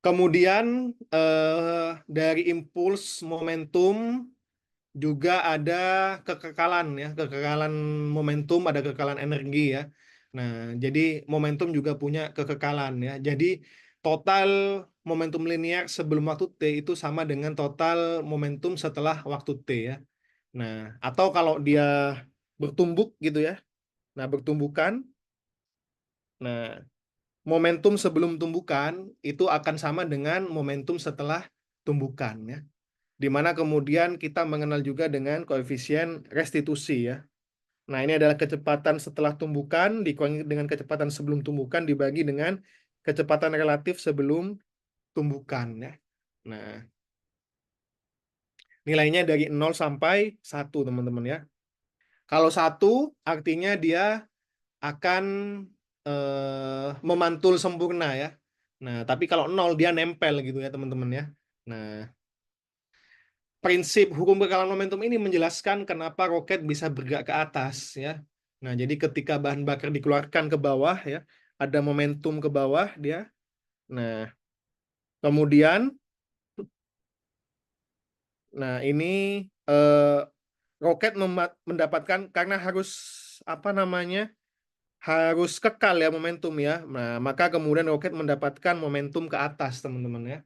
Kemudian dari impuls momentum juga ada kekekalan ya, kekekalan momentum, ada kekekalan energi ya. Nah, jadi momentum juga punya kekekalan ya. Jadi total momentum linear sebelum waktu T itu sama dengan total momentum setelah waktu T ya. Nah, atau kalau dia bertumbuk gitu ya. Nah, bertumbukan. Nah, momentum sebelum tumbukan itu akan sama dengan momentum setelah tumbukan ya. Di mana kemudian kita mengenal juga dengan koefisien restitusi ya. Nah, ini adalah kecepatan setelah tumbukan dikurangi dengan kecepatan sebelum tumbukan dibagi dengan kecepatan relatif sebelum tumbukan ya. Nah, nilainya dari 0 sampai 1 teman-teman ya. Kalau 1 artinya dia akan memantul sempurna ya. Nah, tapi kalau 0 dia nempel gitu ya teman-teman ya. Nah, prinsip hukum kekekalan momentum ini menjelaskan kenapa roket bisa bergerak ke atas ya. Nah, jadi ketika bahan bakar dikeluarkan ke bawah ya, ada momentum ke bawah dia. Nah, kemudian ini roket mendapatkan karena harus apa namanya? Harus kekal ya momentum ya. Nah, maka kemudian roket mendapatkan momentum ke atas, teman-teman ya.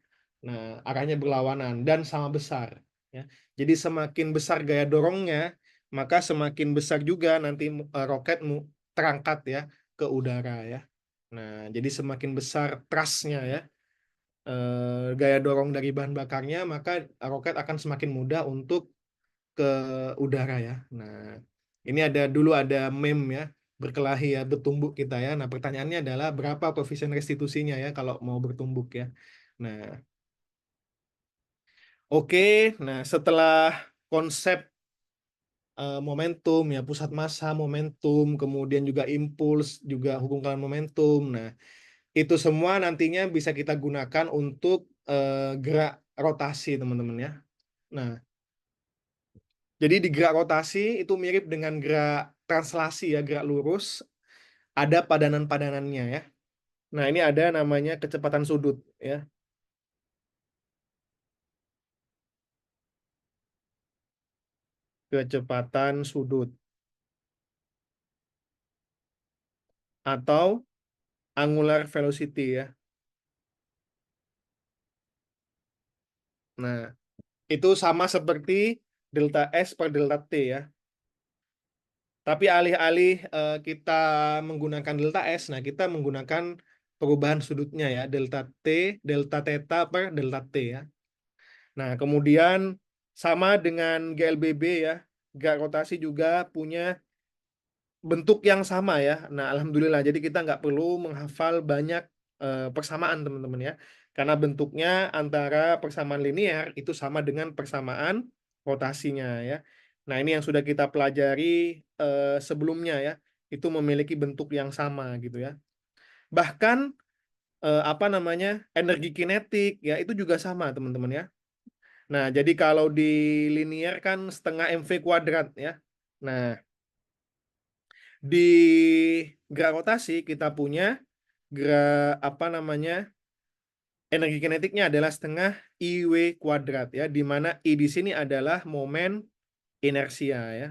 Nah, arahnya berlawanan dan sama besar ya. Jadi semakin besar gaya dorongnya, maka semakin besar juga nanti roket terangkat ya ke udara ya. Nah, jadi semakin besar thrust-nya ya, gaya dorong dari bahan bakarnya, maka roket akan semakin mudah untuk ke udara ya. Nah, ini dulu ada meme ya, berkelahi ya, bertumbuk kita ya. Nah, pertanyaannya adalah berapa koefisien restitusinya ya kalau mau bertumbuk ya. Nah, oke. Nah, setelah konsep momentum ya, pusat massa, momentum, kemudian juga impuls, juga hukum kekalahan momentum. Nah, itu semua nantinya bisa kita gunakan untuk gerak rotasi, teman-teman ya. Nah, jadi di gerak rotasi itu mirip dengan gerak translasi ya, gerak lurus, ada padanan-padanannya ya. Nah, ini ada namanya kecepatan sudut ya. Kecepatan sudut atau angular velocity ya. Nah, itu sama seperti delta S per delta T ya. Tapi alih-alih kita menggunakan delta S, nah kita menggunakan perubahan sudutnya ya, delta T, delta theta per delta T ya. Nah, kemudian sama dengan GLBB ya, gerak rotasi juga punya bentuk yang sama ya. Nah, alhamdulillah. Jadi kita nggak perlu menghafal banyak persamaan teman-teman ya. Karena bentuknya antara persamaan linear itu sama dengan persamaan rotasinya ya. Nah, ini yang sudah kita pelajari sebelumnya ya. Itu memiliki bentuk yang sama gitu ya. Bahkan apa namanya, energi kinetik ya itu juga sama teman-teman ya. Nah, jadi kalau di linear kan setengah mv kuadrat ya. Nah, di gerak rotasi kita punya gerak apa namanya, energi kinetiknya adalah setengah IW kuadrat ya, di mana I di sini adalah momen inersia ya.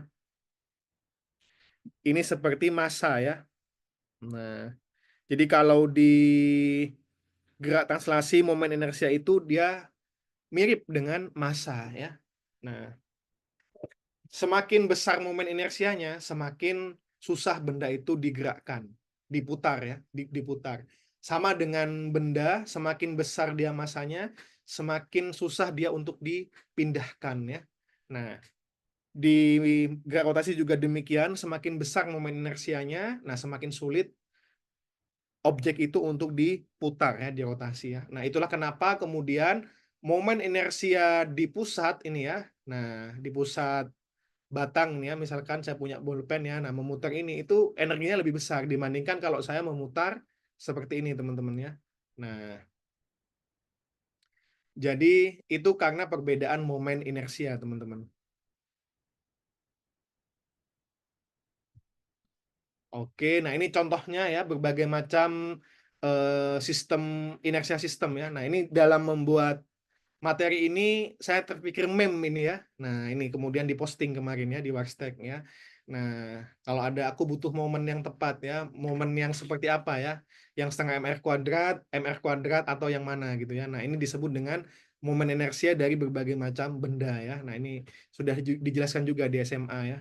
Ini seperti massa ya. Nah, jadi kalau di gerak translasi momen inersia itu dia mirip dengan massa ya. Nah, semakin besar momen inersianya, semakin susah benda itu digerakkan, diputar ya, diputar. Sama dengan benda, semakin besar dia masanya, semakin susah dia untuk dipindahkan ya. Nah, di gerak rotasi juga demikian, semakin besar momen inersianya, nah semakin sulit objek itu untuk diputar ya, di rotasi ya. Nah, itulah kenapa kemudian momen inersia di pusat ini ya. Nah, di pusat batang nih ya, misalkan saya punya bolpen ya, nah memutar ini itu energinya lebih besar dibandingkan kalau saya memutar seperti ini teman-teman ya. Nah, jadi itu karena perbedaan momen inersia teman-teman. Oke, nah ini contohnya ya, berbagai macam sistem inersia sistem ya. Nah, ini dalam membuat materi ini saya terpikir meme ini ya. Nah, ini kemudian diposting kemarin ya di Warstack ya. Nah, kalau ada aku butuh momen yang tepat ya, momen yang seperti apa ya, yang setengah mr kuadrat atau yang mana gitu ya. Nah, ini disebut dengan momen inersia dari berbagai macam benda ya. Nah, ini sudah dijelaskan juga di SMA ya.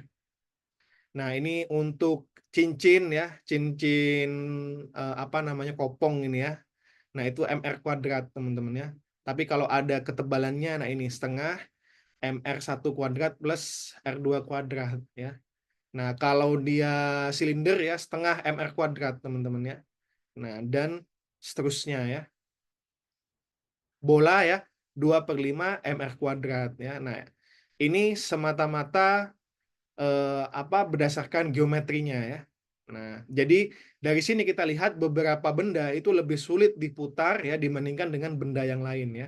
Nah, ini untuk cincin ya, cincin apa namanya kopong ini ya. Nah, itu mr kuadrat teman-teman ya. Tapi kalau ada ketebalannya, nah ini setengah mr1 kuadrat plus r2 kuadrat ya. Nah, kalau dia silinder ya setengah mr kuadrat teman-teman ya. Nah, dan seterusnya ya. Bola ya 2/5 mr kuadrat ya. Nah, ini semata-mata apa berdasarkan geometrinya ya. Nah, jadi dari sini kita lihat beberapa benda itu lebih sulit diputar ya dibandingkan dengan benda yang lain ya.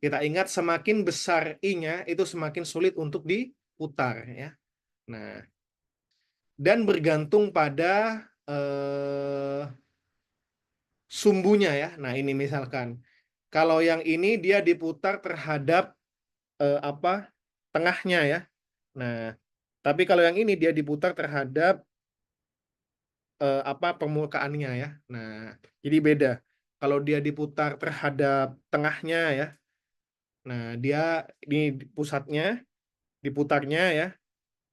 Kita ingat semakin besar I-nya itu semakin sulit untuk diputar ya. Nah, dan bergantung pada sumbunya ya. Nah, ini misalkan kalau yang ini dia diputar terhadap apa tengahnya ya. Nah, tapi kalau yang ini dia diputar terhadap apa permukaannya ya. Nah, jadi beda. Kalau dia diputar terhadap tengahnya ya. Nah, dia ini pusatnya diputarnya ya.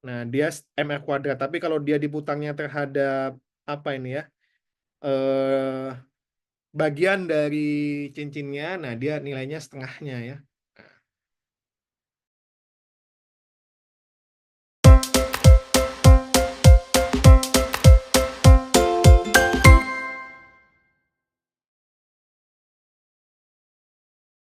Nah, dia mr kuadrat. Tapi kalau dia diputarnya terhadap apa ini ya? Bagian dari cincinnya, nah dia nilainya setengahnya ya.